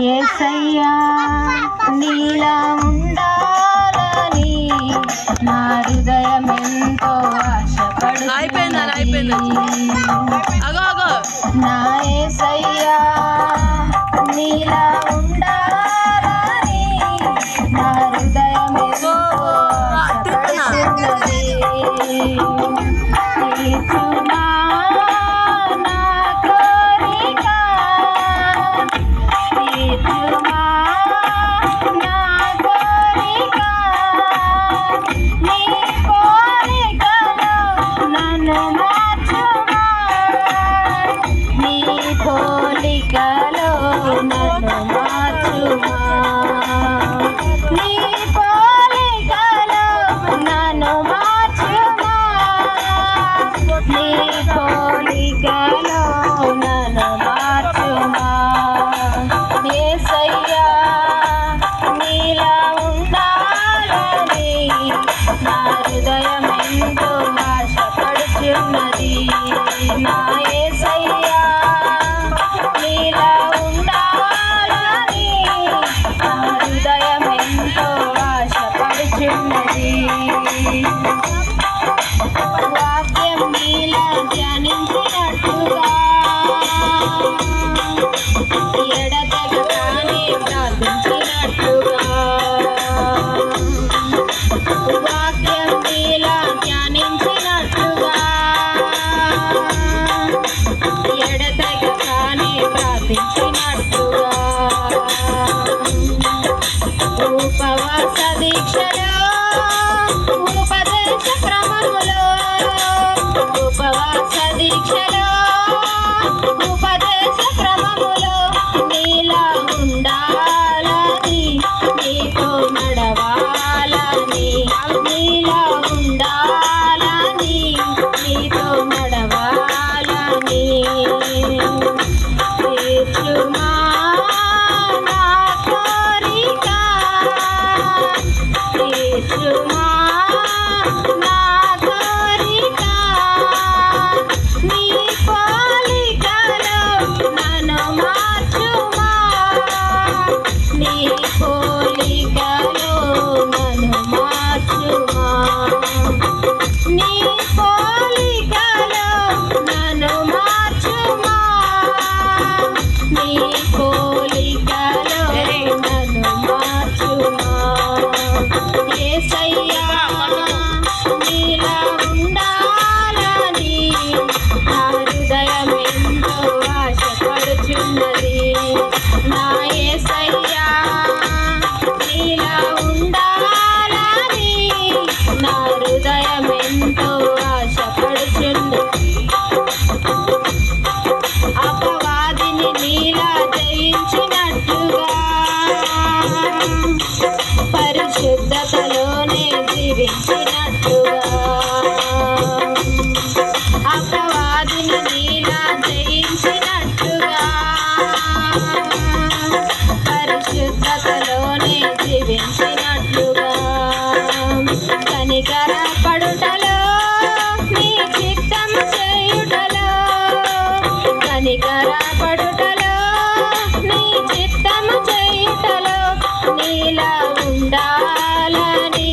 యేసయ్యా నీలా ఉండాలని నా హృదయం ఎంతో ఆశపడుతున్నది. నా యేసయ్యా నీలా ఉండాలని నా హృదయం ఎంతో ఆశపడుతున్నది. తీర్చుమా నా కోరిక, తీర్చుమా నా కోరిక, నీ కోరికలో నన్ను మార్చుమా, నీ పోలికలో నన్ను మార్చుమా, నీ పోలికలో నన్ను మార్చుమా, నీ పోలికలో నన్ను మార్చుమా. యేసయ్యా నీలా ఉండాలని నా హృదయం ఎంతో ఆశపడుచున్నది. నా యేసయ్యా నీలా ఉండాలని నా హృదయం ఎంతో ఆశపడుచున్నది. వాక్యం నీలా ధ్యానించినట్టుగా ఎడతెగకనే ప్రార్థించినట్టుగా, వాక్యం నీలా ధ్యానించినట్టుగా ఎడతెగకనే ప్రార్థించినట్టుగా, ఉపవాస దీక్షలో ఉపదేశ క్రమములో, ఉపవాస దీక్షలో ఉపదేశ క్రమములో నీలా ఉండాలని, నీతో నడవాలని, నీలా ఉండాలని, నీతో నడవాలని. తీర్చుమా నా కోరిక, తీర్చుమా నా కోరిక, నీ పోలికలో నన్ను మార్చుమా, నీ పోలికలో నన్ను మార్చుమా, నీ పోలికలో నన్ను మార్చుమా, నీ పోలికలో నన్ను మార్చుమా. యేసయ్యా నీలా ఉండాలని నా హృదయం ఎంతో ఆశపడుచున్నది. నా యేసయ్యా నీలా ఉండాలని నా హృదయం ఎంతో ఆశపడుచున్నది. అపవాదిని నీలా జయించినట్టుగా పరిశుద్ధతలోనే జీవించినట్టుగా, అపవాదిని నీలా జయించినట్టుగా పరిశుద్ధతలోనే జీవించినట్టుగా, కనికర పడుటలో నీ చిత్తము చేయుటలో, కనికర పడుటలో నీ చిత్తము చేయుటలో నీలా ఉండాలని,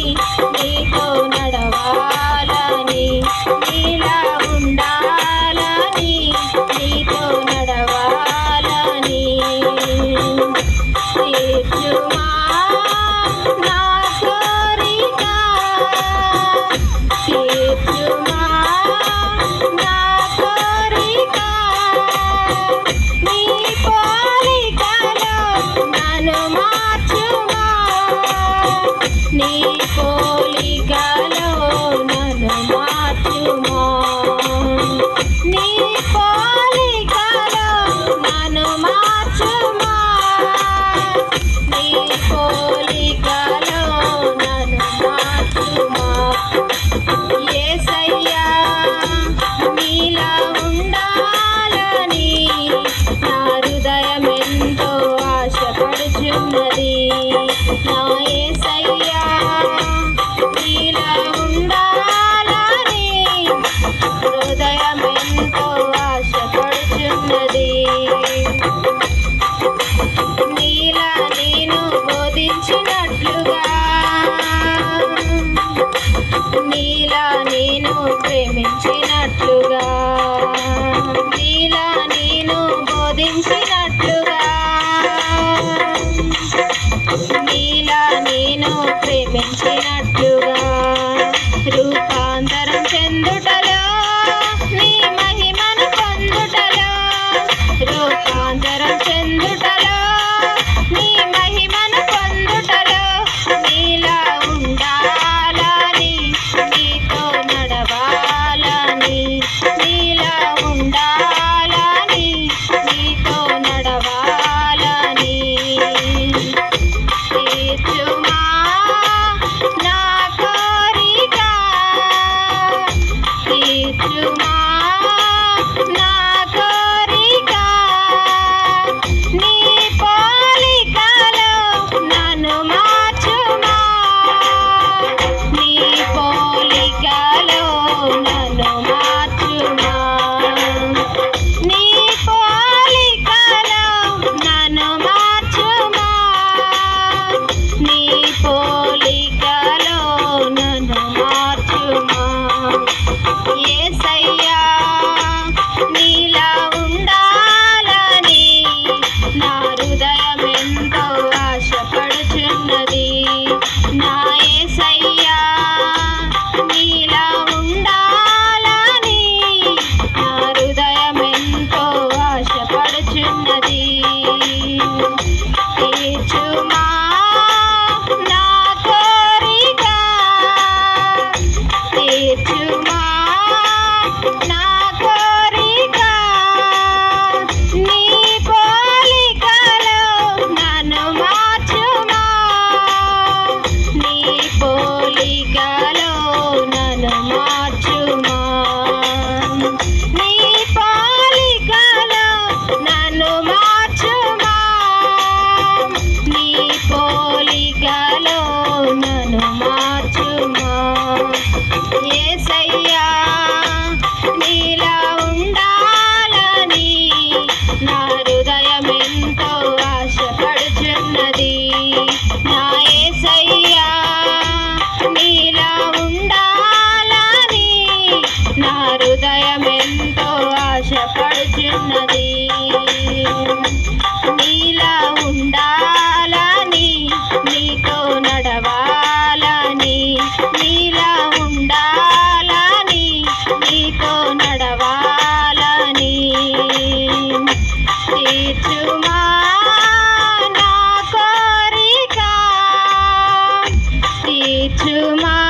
నీతో నడవాలని, నీలా ఉండాలని, నీతో నడవాలని. తీర్చుమా నా కోరిక, తీర్చుమా నా కోరిక, నీ పోలికలో నన్ను మార్చుమా, నీ పోలికలో నన్ను మార్చుమా, నీ పోలికలో నన్ను మార్చుమా, నీ పోలికలో నన్ను మార్చుమా. యేసయ్యా నీలా ఉండాలని నా హృదయం ఎంతో ఆశపడుచున్నది. నా యేసయ్యా నీలా ఉండాలని హృదయం ఎంతో ఆశపడుచున్నది. మా